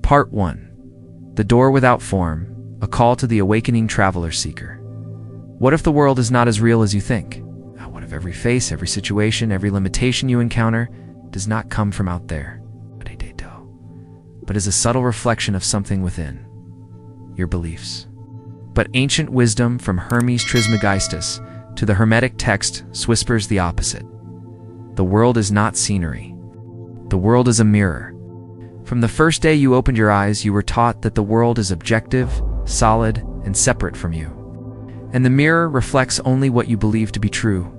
Part 1. The Door Without Form, a call to the awakening traveler seeker. What if the world is not as real as you think? What if every face, every situation, every limitation you encounter does not come from out there, but is a subtle reflection of something within, your beliefs? But ancient wisdom from Hermes Trismegistus to the Hermetic text whispers the opposite. The world is not scenery. The world is a mirror. From the first day you opened your eyes, you were taught that the world is objective, solid, and separate from you. And the mirror reflects only what you believe to be true.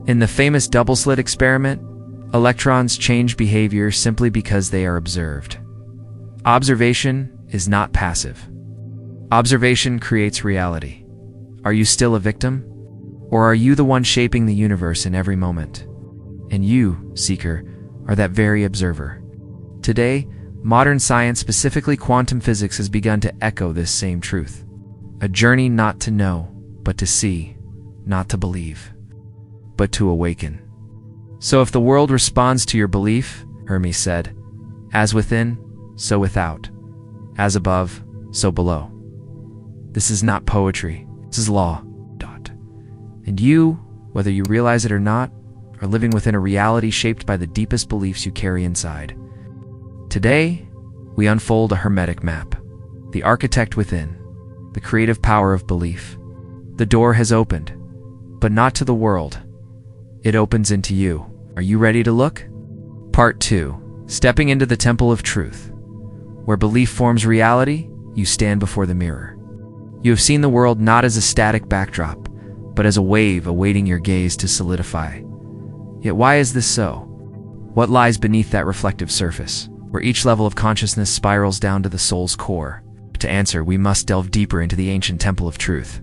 In the famous double-slit experiment, electrons change behavior simply because they are observed. Observation is not passive. Observation creates reality. Are you still a victim? Or are you the one shaping the universe in every moment? And you, seeker, are that very observer. Today, modern science, specifically quantum physics, has begun to echo this same truth. A journey not to know, but to see, not to believe, but to awaken. So if the world responds to your belief, Hermes said, as within, so without, as above, so below. This is not poetry, this is law. And you, whether you realize it or not, are living within a reality shaped by the deepest beliefs you carry inside. Today, we unfold a Hermetic map, the architect within, the creative power of belief. The door has opened, but not to the world. It opens into you. Are you ready to look? Part 2. Stepping into the Temple of Truth. Where belief forms reality, you stand before the mirror. You have seen the world not as a static backdrop, but as a wave awaiting your gaze to solidify. Yet why is this so? What lies beneath that reflective surface, where each level of consciousness spirals down to the soul's core? To answer, we must delve deeper into the ancient Temple of Truth.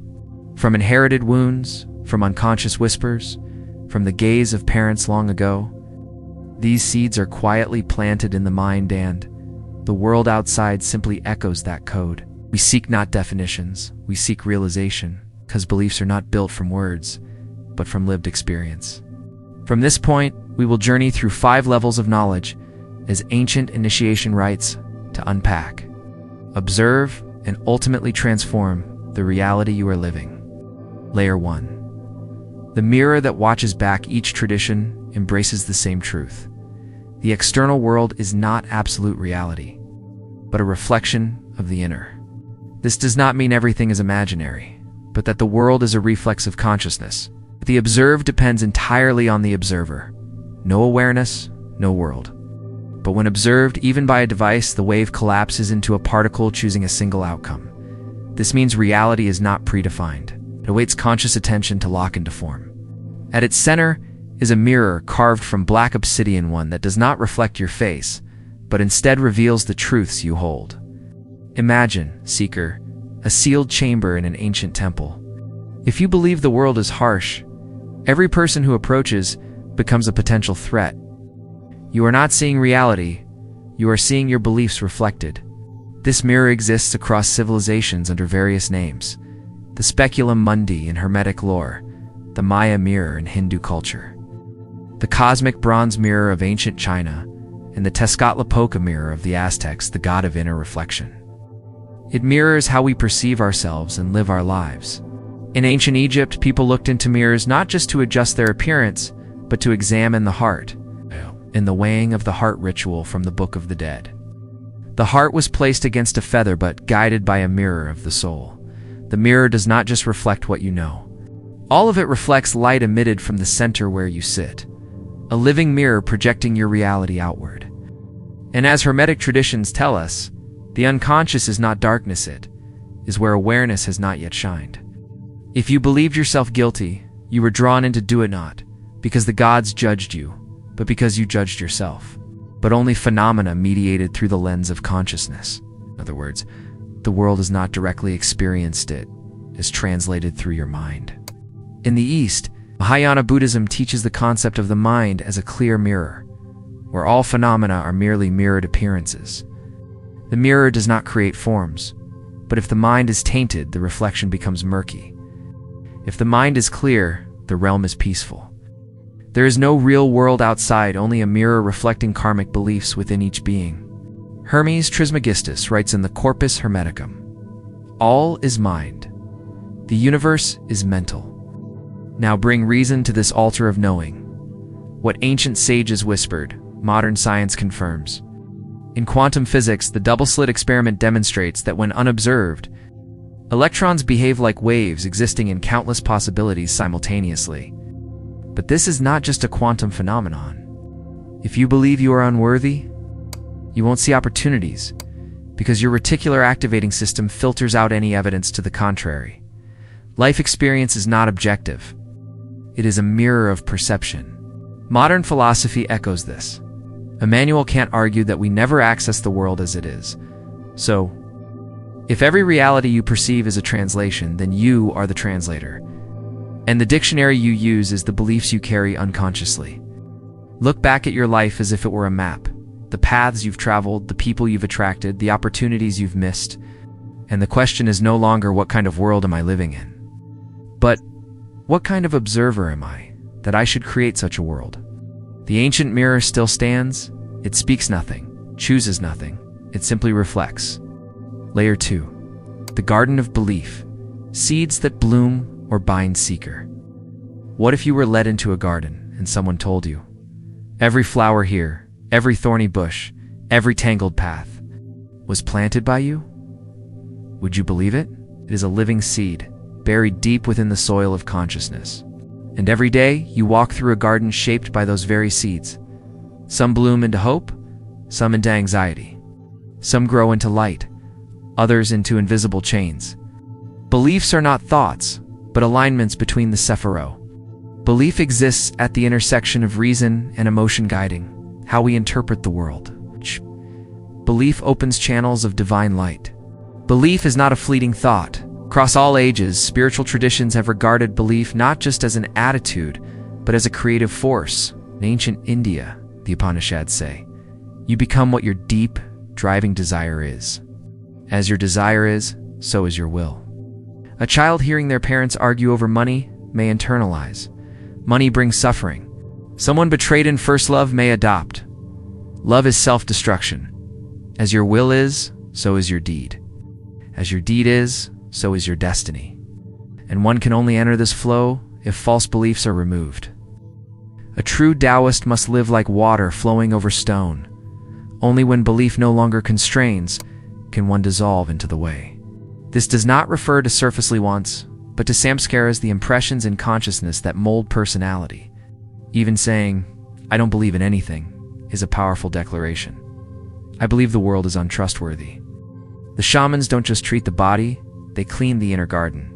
From inherited wounds, from unconscious whispers, from the gaze of parents long ago, these seeds are quietly planted in the mind, and the world outside simply echoes that code. We seek not definitions, we seek realization, because beliefs are not built from words, but from lived experience. From this point, we will journey through 5 levels of knowledge as ancient initiation rites to unpack, observe, and ultimately transform the reality you are living. Layer 1. The mirror that watches back each tradition embraces the same truth. The external world is not absolute reality, but a reflection of the inner. This does not mean everything is imaginary, but that the world is a reflex of consciousness. The observed depends entirely on the observer. No awareness, no world. But when observed, even by a device, the wave collapses into a particle choosing a single outcome. This means reality is not predefined. It awaits conscious attention to lock into form. At its center is a mirror carved from black obsidian, one that does not reflect your face, but instead reveals the truths you hold. Imagine, seeker, a sealed chamber in an ancient temple. If you believe the world is harsh, every person who approaches becomes a potential threat. You are not seeing reality, you are seeing your beliefs reflected. This mirror exists across civilizations under various names: the Speculum Mundi in Hermetic lore, the Maya mirror in Hindu culture, the cosmic bronze mirror of ancient China, and the Tezcatlipoca mirror of the Aztecs, the god of inner reflection. It mirrors how we perceive ourselves and live our lives. In ancient Egypt, people looked into mirrors not just to adjust their appearance, but to examine the heart, in the weighing of the heart ritual from the Book of the Dead. The heart was placed against a feather but guided by a mirror of the soul. The mirror does not just reflect what you know. All of it reflects light emitted from the center where you sit, a living mirror projecting your reality outward. And as Hermetic traditions tell us, the unconscious is not darkness, it is where awareness has not yet shined. If you believed yourself guilty, you were drawn into do it not because the gods judged you, but because you judged yourself. But only phenomena mediated through the lens of consciousness. In other words, the world is not directly experienced, it is translated through your mind. In the East, Mahayana Buddhism teaches the concept of the mind as a clear mirror, where all phenomena are merely mirrored appearances. The mirror does not create forms, but if the mind is tainted, the reflection becomes murky. If the mind is clear, the realm is peaceful. There is no real world outside, only a mirror reflecting karmic beliefs within each being. Hermes Trismegistus writes in the Corpus Hermeticum, "All is mind. The universe is mental. Now bring reason to this altar of knowing. What ancient sages whispered, modern science confirms. In quantum physics, the double-slit experiment demonstrates that when unobserved, electrons behave like waves existing in countless possibilities simultaneously. But this is not just a quantum phenomenon. If you believe you are unworthy, you won't see opportunities, because your reticular activating system filters out any evidence to the contrary. Life experience is not objective. It is a mirror of perception." Modern philosophy echoes this. Immanuel Kant argued that we never access the world as it is. So, if every reality you perceive is a translation, then you are the translator. And the dictionary you use is the beliefs you carry unconsciously. Look back at your life as if it were a map. The paths you've traveled, the people you've attracted, the opportunities you've missed. And the question is no longer what kind of world am I living in, but what kind of observer am I, that I should create such a world? The ancient mirror still stands. It speaks nothing, chooses nothing. It simply reflects. Layer 2. The Garden of Belief. Seeds that bloom or bind seeker. What if you were led into a garden and someone told you, every flower here, every thorny bush, every tangled path was planted by you? Would you believe it? It is a living seed, buried deep within the soil of consciousness. And every day, you walk through a garden shaped by those very seeds. Some bloom into hope, some into anxiety. Some grow into light, others into invisible chains. Beliefs are not thoughts, but alignments between the Sephirot. Belief exists at the intersection of reason and emotion, guiding how we interpret the world. Belief opens channels of divine light. Belief is not a fleeting thought. Across all ages, spiritual traditions have regarded belief not just as an attitude, but as a creative force. In ancient India, the Upanishads say, you become what your deep, driving desire is. As your desire is, so is your will. A child hearing their parents argue over money may internalize. Money brings suffering. Someone betrayed in first love may adopt. Love is self-destruction. As your will is, so is your deed. As your deed is, so is your destiny. And one can only enter this flow if false beliefs are removed. A true Taoist must live like water flowing over stone. Only when belief no longer constrains can one dissolve into the way. This does not refer to surfacely wants, but to samskaras, the impressions in consciousness that mold personality. Even saying, "I don't believe in anything," is a powerful declaration. I believe the world is untrustworthy. The shamans don't just treat the body, they clean the inner garden.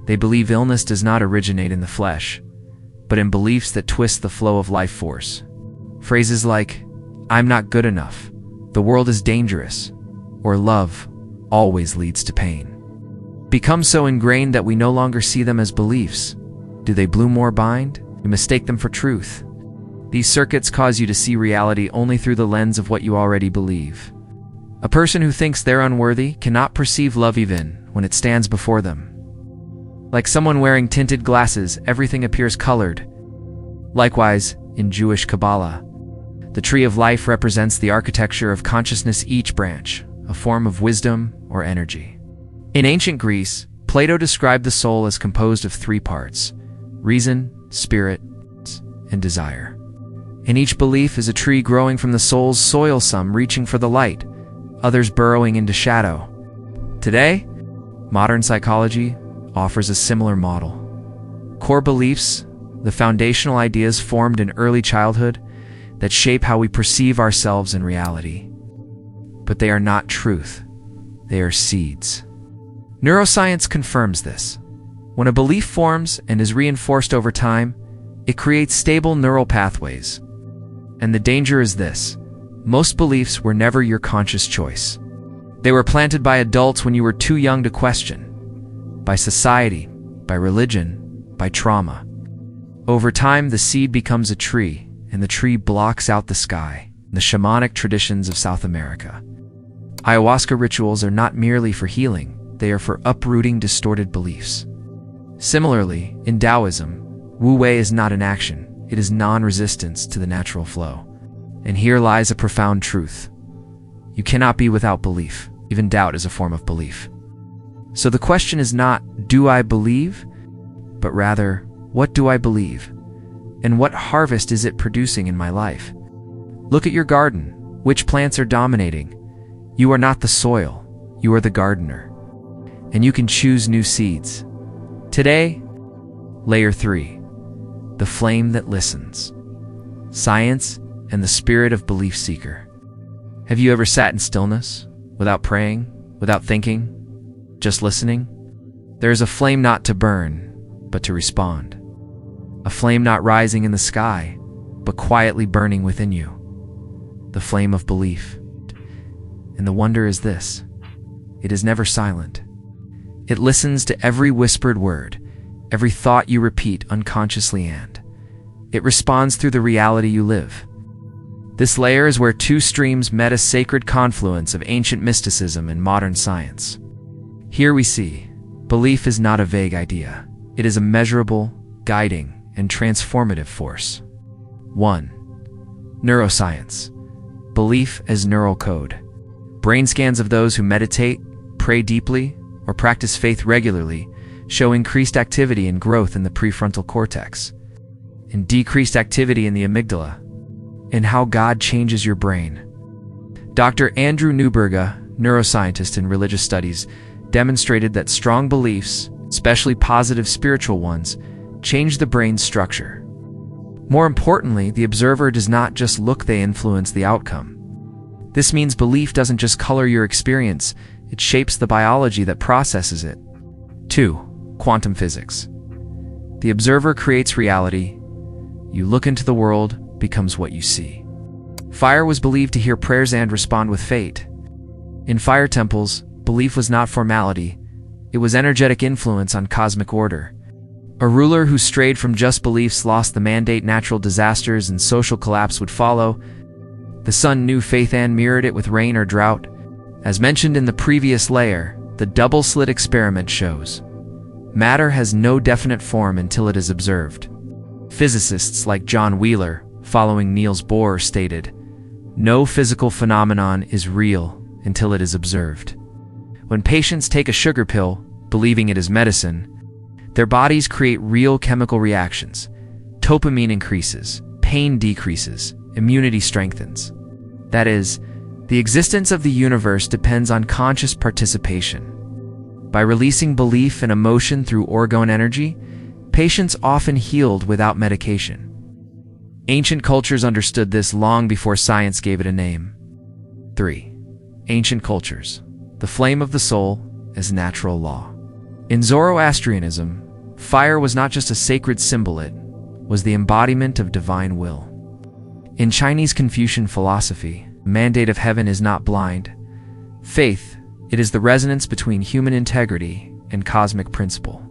They believe illness does not originate in the flesh, but in beliefs that twist the flow of life force. Phrases like, "I'm not good enough," "the world is dangerous," or "love always leads to pain," become so ingrained that we no longer see them as beliefs. Do they bloom or bind? We mistake them for truth. These circuits cause you to see reality only through the lens of what you already believe. A person who thinks they're unworthy cannot perceive love even when it stands before them. Like someone wearing tinted glasses, everything appears colored. Likewise, in Jewish Kabbalah, the tree of life represents the architecture of consciousness, each branch, a form of wisdom or energy. In ancient Greece, Plato described the soul as composed of three parts: reason, spirit, and desire. And each belief is a tree growing from the soul's soil, some reaching for the light, others burrowing into shadow. Today, modern psychology offers a similar model. Core beliefs, the foundational ideas formed in early childhood that shape how we perceive ourselves in reality. But they are not truth. They are seeds. Neuroscience confirms this. When a belief forms and is reinforced over time, it creates stable neural pathways. And the danger is this: most beliefs were never your conscious choice. They were planted by adults when you were too young to question. By society, by religion, by trauma. Over time, the seed becomes a tree, and the tree blocks out the sky. The shamanic traditions of South America. Ayahuasca rituals are not merely for healing, they are for uprooting distorted beliefs. Similarly, in Taoism, Wu Wei is not an action, it is non-resistance to the natural flow. And here lies a profound truth. You cannot be without belief. Even doubt is a form of belief. So the question is not, do I believe? But rather, what do I believe? And what harvest is it producing in my life? Look at your garden. Which plants are dominating? You are not the soil. You are the gardener. And you can choose new seeds. Today, Layer 3. The flame that listens. Science and the spirit of belief seeker. Have you ever sat in stillness, without praying, without thinking, just listening? There is a flame not to burn, but to respond. A flame not rising in the sky, but quietly burning within you. The flame of belief. And the wonder is this: it is never silent. It listens to every whispered word, every thought you repeat unconsciously, and it responds through the reality you live. This layer is where two streams met, a sacred confluence of ancient mysticism and modern science. Here we see, belief is not a vague idea. It is a measurable, guiding, and transformative force. 1. Neuroscience. Belief as neural code. Brain scans of those who meditate, pray deeply, or practice faith regularly show increased activity and growth in the prefrontal cortex, and decreased activity in the amygdala, and how God changes your brain. Dr. Andrew Newberga, neuroscientist in religious studies, demonstrated that strong beliefs, especially positive spiritual ones, change the brain's structure. More importantly, the observer does not just look, they influence the outcome. This means belief doesn't just color your experience, it shapes the biology that processes it. 2. Quantum physics. The observer creates reality. You look into the world, becomes what you see. Fire was believed to hear prayers and respond with fate. In fire temples, belief was not formality, it was energetic influence on cosmic order. A ruler who strayed from just beliefs lost the mandate, natural disasters and social collapse would follow. The sun knew faith and mirrored it with rain or drought. As mentioned in the previous layer, the double-slit experiment shows matter has no definite form until it is observed. Physicists like John Wheeler, following Niels Bohr, stated, "No physical phenomenon is real until it is observed." When patients take a sugar pill, believing it is medicine, their bodies create real chemical reactions. Dopamine increases, pain decreases, immunity strengthens. That is, the existence of the universe depends on conscious participation. By releasing belief and emotion through orgone energy, patients often healed without medication. Ancient cultures understood this long before science gave it a name. 3. Ancient cultures. The flame of the soul as natural law. In Zoroastrianism, fire was not just a sacred symbol, it was the embodiment of divine will. In Chinese Confucian philosophy, the mandate of heaven is not blind faith, it is the resonance between human integrity and cosmic principle.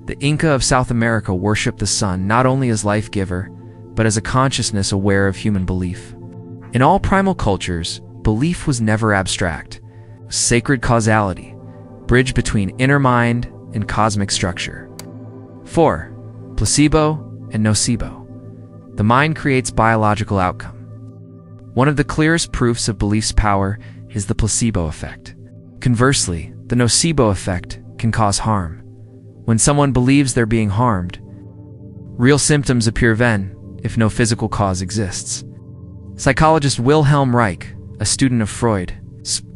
The Inca of South America worshipped the sun not only as life giver, but as a consciousness aware of human belief. In all primal cultures, belief was never abstract. It was sacred causality, bridge between inner mind and cosmic structure. 4. Placebo and nocebo. The mind creates biological outcome. One of the clearest proofs of belief's power is the placebo effect. Conversely, the nocebo effect can cause harm. When someone believes they're being harmed, real symptoms appear then, if no physical cause exists. Psychologist Wilhelm Reich, a student of Freud,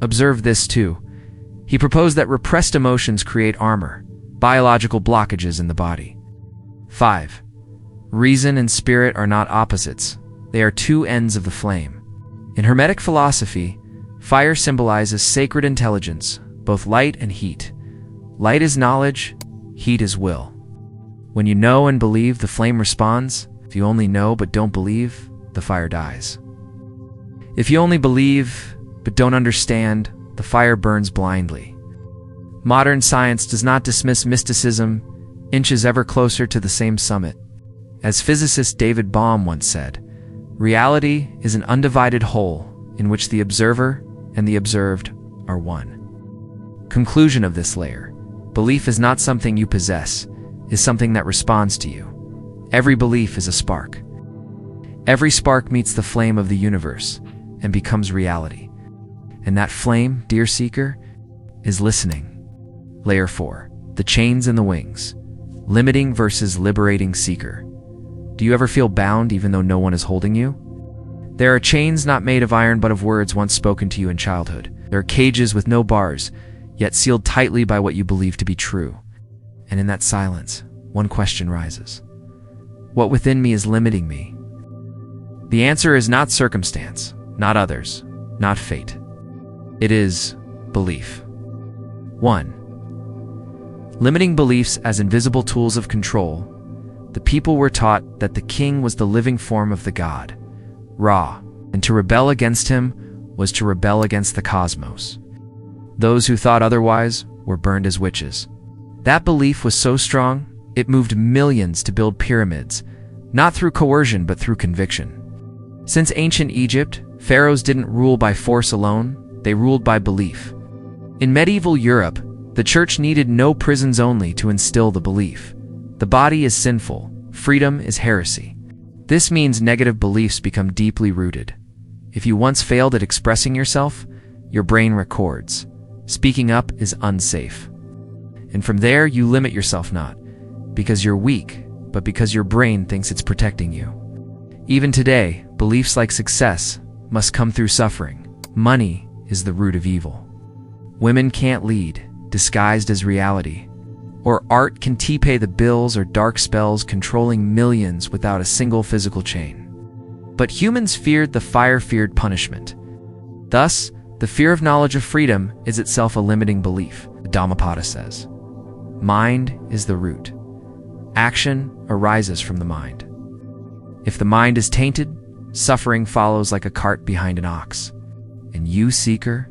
observed this too. He proposed that repressed emotions create armor, biological blockages in the body. 5. Reason and spirit are not opposites. They are two ends of the flame. In Hermetic philosophy, fire symbolizes sacred intelligence, both light and heat. Light is knowledge, heat is will. When you know and believe, the flame responds. If you only know but don't believe, the fire dies. If you only believe but don't understand, the fire burns blindly. Modern science does not dismiss mysticism, inches ever closer to the same summit. As physicist David Bohm once said, reality is an undivided whole in which the observer and the observed are one. Conclusion of this layer: belief is not something you possess, it is something that responds to you. Every belief is a spark. Every spark meets the flame of the universe and becomes reality. And that flame, dear seeker, is listening. Layer 4. The chains and the wings. Limiting versus liberating seeker. Do you ever feel bound even though no one is holding you? There are chains not made of iron but of words once spoken to you in childhood. There are cages with no bars, yet sealed tightly by what you believe to be true. And in that silence, one question rises. What within me is limiting me? The answer is not circumstance, not others, not fate. It is belief. 1. Limiting beliefs as invisible tools of control. The people were taught that the king was the living form of the god, Ra, and to rebel against him was to rebel against the cosmos. Those who thought otherwise were burned as witches. That belief was so strong, it moved millions to build pyramids, not through coercion but through conviction. Since ancient Egypt, pharaohs didn't rule by force alone, they ruled by belief. In medieval Europe, the church needed no prisons only to instill the belief. The body is sinful, freedom is heresy. This means negative beliefs become deeply rooted. If you once failed at expressing yourself, your brain records. Speaking up is unsafe. And from there, you limit yourself not because you're weak, but because your brain thinks it's protecting you. Even today, beliefs like success must come through suffering. Money is the root of evil. Women can't lead, disguised as reality. Or art can pay the bills or dark spells controlling millions without a single physical chain. But humans feared the fire, feared punishment. Thus, the fear of knowledge of freedom is itself a limiting belief, the Dhammapada says. Mind is the root. Action arises from the mind. If the mind is tainted, suffering follows like a cart behind an ox. And you, seeker,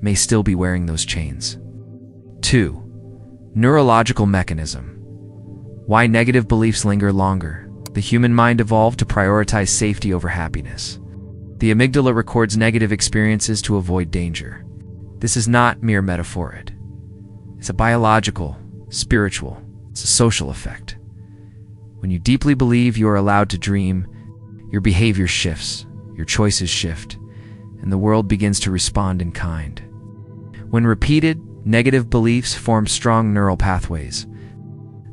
may still be wearing those chains. 2. Neurological mechanism. Why negative beliefs linger longer? The human mind evolved to prioritize safety over happiness. The amygdala records negative experiences to avoid danger. This is not mere metaphor. It's a biological, spiritual, it's a social effect. When you deeply believe you are allowed to dream, your behavior shifts, your choices shift, and the world begins to respond in kind. When repeated, negative beliefs form strong neural pathways.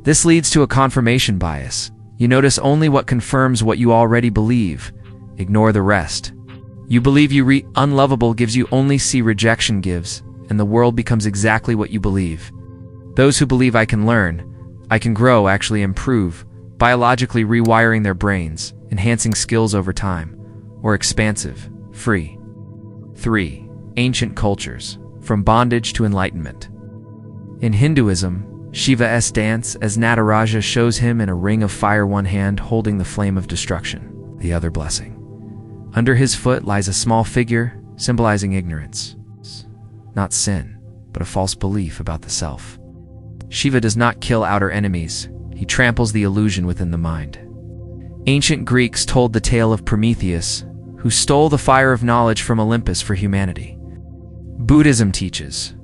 This leads to a confirmation bias. You notice only what confirms what you already believe. Ignore the rest. You believe unlovable gives you only see rejection gives, and the world becomes exactly what you believe. Those who believe I can learn, I can grow actually improve, biologically rewiring their brains, enhancing skills over time, or expansive, free. 3. Ancient cultures. From bondage to enlightenment. In Hinduism, Shiva's dance as Nataraja shows him in a ring of fire, one hand holding the flame of destruction, the other blessing. Under his foot lies a small figure symbolizing ignorance. Not sin, but a false belief about the self. Shiva does not kill outer enemies, he tramples the illusion within the mind. Ancient Greeks told the tale of Prometheus, who stole the fire of knowledge from Olympus for humanity. Buddhism teaches,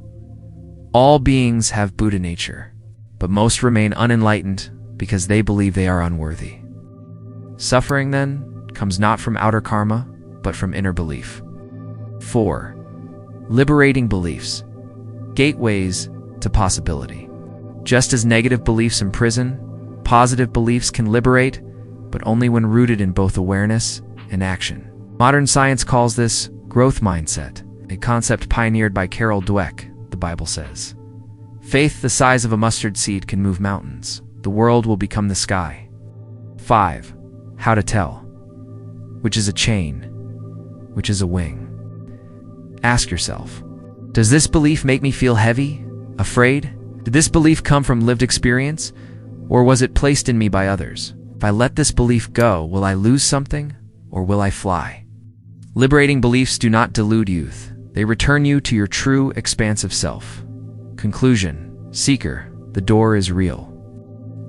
all beings have Buddha nature, but most remain unenlightened because they believe they are unworthy. Suffering, then, comes not from outer karma, but from inner belief. 4. Liberating beliefs. Gateways to possibility. Just as negative beliefs imprison, positive beliefs can liberate, but only when rooted in both awareness and action. Modern science calls this growth mindset, a concept pioneered by Carol Dweck, the Bible says. Faith the size of a mustard seed can move mountains. The world will become the sky. 5. How to tell. Which is a chain? Which is a wing? Ask yourself, does this belief make me feel heavy, afraid? Did this belief come from lived experience, or was it placed in me by others? If I let this belief go, will I lose something, or will I fly? Liberating beliefs do not delude youth. They return you to your true, expansive self. Conclusion. Seeker, the door is real.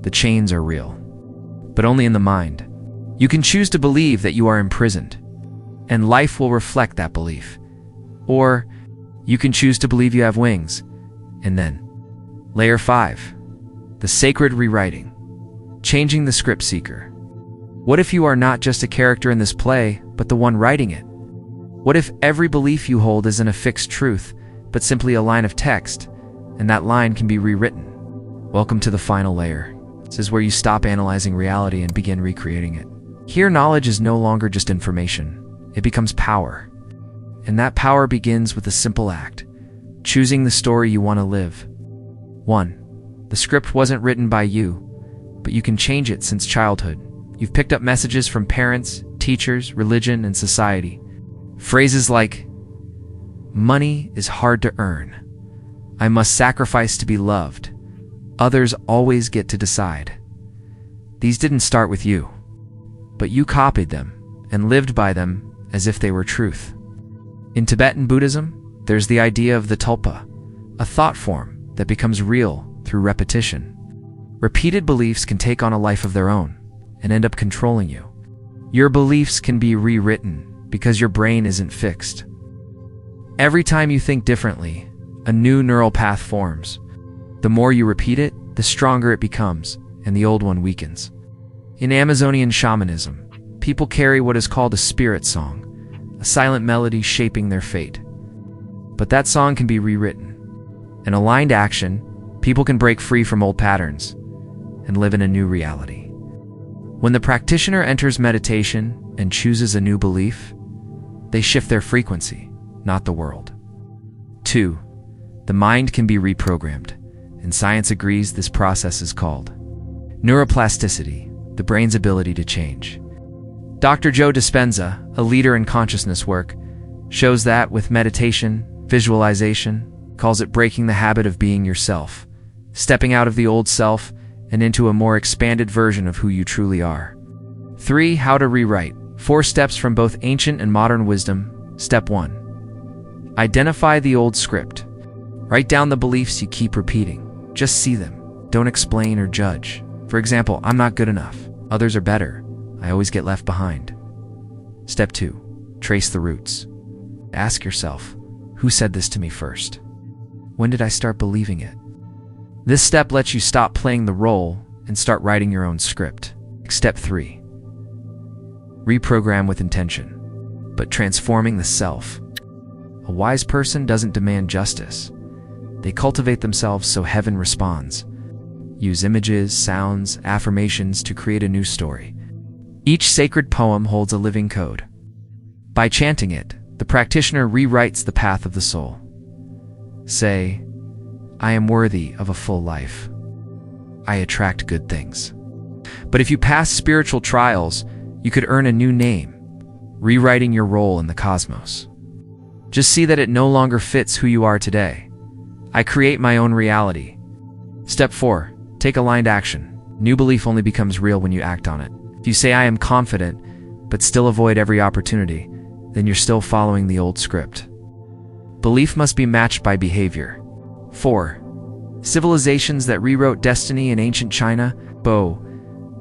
The chains are real, but only in the mind. You can choose to believe that you are imprisoned, and life will reflect that belief. Or you can choose to believe you have wings, and then. Layer 5. The sacred rewriting. Changing the script, seeker. What if you are not just a character in this play, but the one writing it? What if every belief you hold isn't a fixed truth, but simply a line of text, and that line can be rewritten? Welcome to the final layer. This is where you stop analyzing reality and begin recreating it. Here, knowledge is no longer just information. It becomes power. And that power begins with a simple act: choosing the story you want to live. 1. The script wasn't written by you, but you can change it since childhood. You've picked up messages from parents, teachers, religion, and society. Phrases like, "Money is hard to earn," "I must sacrifice to be loved," "Others always get to decide." These didn't start with you, but you copied them and lived by them as if they were truth. In Tibetan Buddhism, there's the idea of the tulpa, a thought form that becomes real through repetition. Repeated beliefs can take on a life of their own and end up controlling you. Your beliefs can be rewritten because your brain isn't fixed. Every time you think differently, a new neural path forms. The more you repeat it, the stronger it becomes, and the old one weakens. In Amazonian shamanism, people carry what is called a spirit song, a silent melody shaping their fate. But that song can be rewritten. In aligned action, people can break free from old patterns and live in a new reality. When the practitioner enters meditation and chooses a new belief, they shift their frequency, not the world. 2. The mind can be reprogrammed, and science agrees this process is called neuroplasticity, the brain's ability to change. Dr. Joe Dispenza, a leader in consciousness work, shows that with meditation, visualization, calls it breaking the habit of being yourself, stepping out of the old self and into a more expanded version of who you truly are. 3. How to rewrite. 4 steps from both ancient and modern wisdom. Step 1. Identify the old script. Write down the beliefs you keep repeating. Just see them. Don't explain or judge. For example, "I'm not good enough," "Others are better," "I always get left behind." Step 2. Trace the roots. Ask yourself, who said this to me first? When did I start believing it? This step lets you stop playing the role and start writing your own script. Step 3. Reprogram with intention, but transforming the self. A wise person doesn't demand justice. They cultivate themselves so heaven responds. Use images, sounds, affirmations to create a new story. Each sacred poem holds a living code. By chanting it, the practitioner rewrites the path of the soul. Say, "I am worthy of a full life. I attract good things." But if you pass spiritual trials, you could earn a new name, rewriting your role in the cosmos. Just see that it no longer fits who you are today. I create my own reality. Step 4. Take aligned action. New belief only becomes real when you act on it. If you say, "I am confident," but still avoid every opportunity, then you're still following the old script. Belief must be matched by behavior. 4. Civilizations that rewrote destiny in ancient China.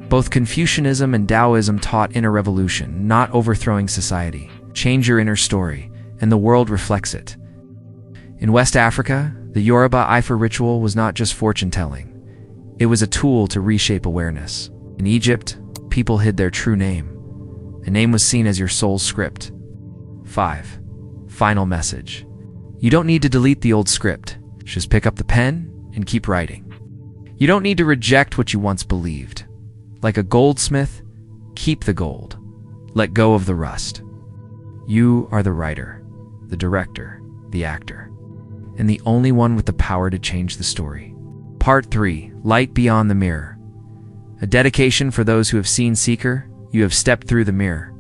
Both Confucianism and Taoism taught inner revolution, not overthrowing society. Change your inner story, and the world reflects it. In West Africa, the Yoruba Ifa ritual was not just fortune-telling. It was a tool to reshape awareness. In Egypt, people hid their true name. A name was seen as your soul's script. 5. Final message. You don't need to delete the old script. Just pick up the pen and keep writing. You don't need to reject what you once believed. Like a goldsmith, keep the gold. Let go of the rust. You are the writer, the director, the actor, and the only one with the power to change the story. Part 3. Light Beyond the Mirror. A dedication for those who have seen Seeker. You have stepped through the mirror.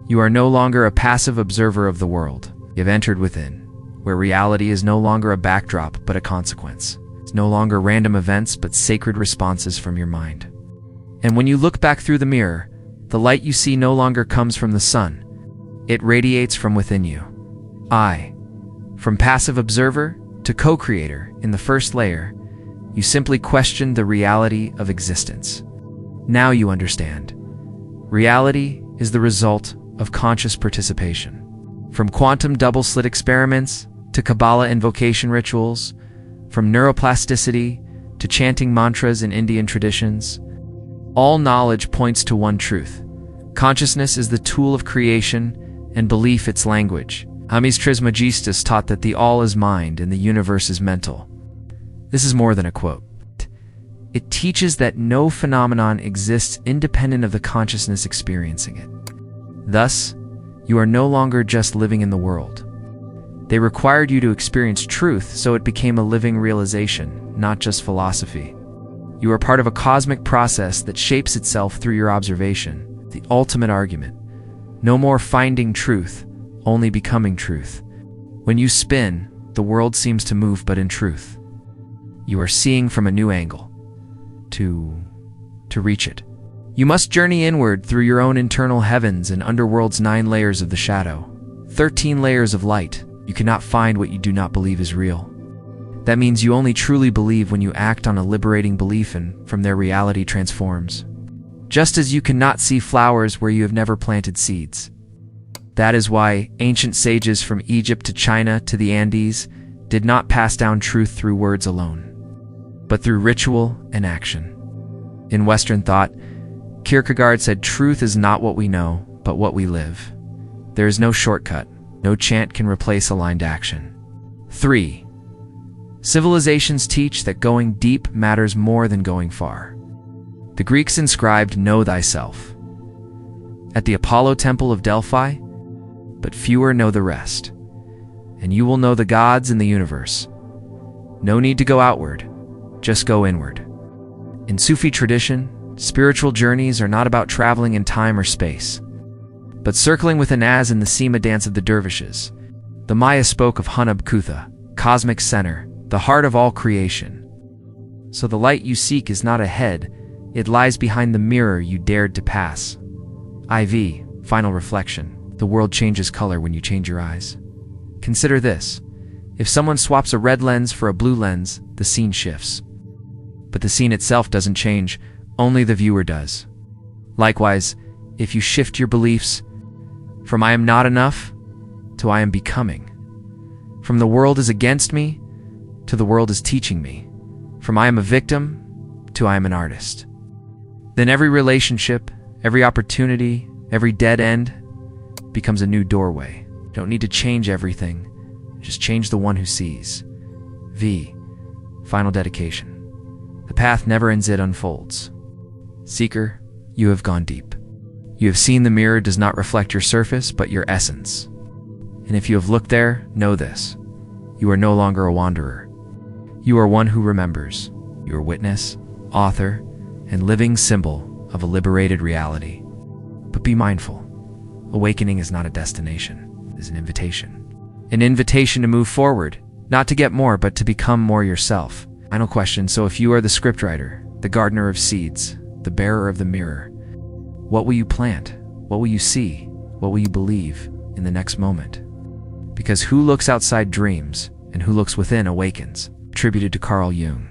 You are no longer a passive observer of the world. You have entered within, where reality is no longer a backdrop but a consequence. It's no longer random events but sacred responses from your mind. And when you look back through the mirror, the light you see no longer comes from the sun. It radiates from within you. From passive observer to co-creator in the first layer, you simply questioned the reality of existence. Now you understand. Reality is the result of conscious participation. From quantum double-slit experiments to Kabbalah invocation rituals, from neuroplasticity to chanting mantras in Indian traditions, all knowledge points to one truth. Consciousness is the tool of creation, and belief its language. Hermes Trismegistus taught that the all is mind and the universe is mental. This is more than a quote. It teaches that no phenomenon exists independent of the consciousness experiencing it. Thus, you are no longer just living in the world. They required you to experience truth, so it became a living realization, not just philosophy. You are part of a cosmic process that shapes itself through your observation, the ultimate argument. No more finding truth, only becoming truth. When you spin, the world seems to move, but in truth, you are seeing from a new angle. To reach it, you must journey inward through your own internal heavens and underworld's 9 layers of the shadow, 13 layers of light. You cannot find what you do not believe is real. That means you only truly believe when you act on a liberating belief, and from there reality transforms. Just as you cannot see flowers where you have never planted seeds. That is why ancient sages from Egypt to China to the Andes did not pass down truth through words alone, but through ritual and action. In Western thought, Kierkegaard said, "Truth is not what we know, but what we live." There is no shortcut. No chant can replace aligned action. 3. Civilizations teach that going deep matters more than going far. The Greeks inscribed "Know thyself" at the Apollo temple of Delphi, but fewer know the rest. And you will know the gods in the universe. No need to go outward, just go inward. In Sufi tradition, spiritual journeys are not about traveling in time or space, but circling with Anaz in the Sema dance of the dervishes. The Maya spoke of Hunab Kutha, cosmic center, the heart of all creation. So the light you seek is not ahead, it lies behind the mirror you dared to pass. IV, final reflection. The world changes color when you change your eyes. Consider this. If someone swaps a red lens for a blue lens, the scene shifts. But the scene itself doesn't change, only the viewer does. Likewise, if you shift your beliefs from "I am not enough" to "I am becoming," from "the world is against me" to "the world is teaching me," from "I am a victim" to "I am an artist," then every relationship, every opportunity, every dead end becomes a new doorway. Don't need to change everything, just change the one who sees. V. Final dedication. The path never ends, it unfolds. Seeker, you have gone deep. You have seen the mirror does not reflect your surface, but your essence. And if you have looked there, know this. You are no longer a wanderer. You are one who remembers. You are witness, author, and living symbol of a liberated reality. But be mindful. Awakening is not a destination. It is an invitation. An invitation to move forward, not to get more, but to become more yourself. Final question. So if you are the scriptwriter, the gardener of seeds, the bearer of the mirror, what will you plant? What will you see? What will you believe in the next moment? Because who looks outside dreams, and who looks within awakens. Attributed to Carl Jung.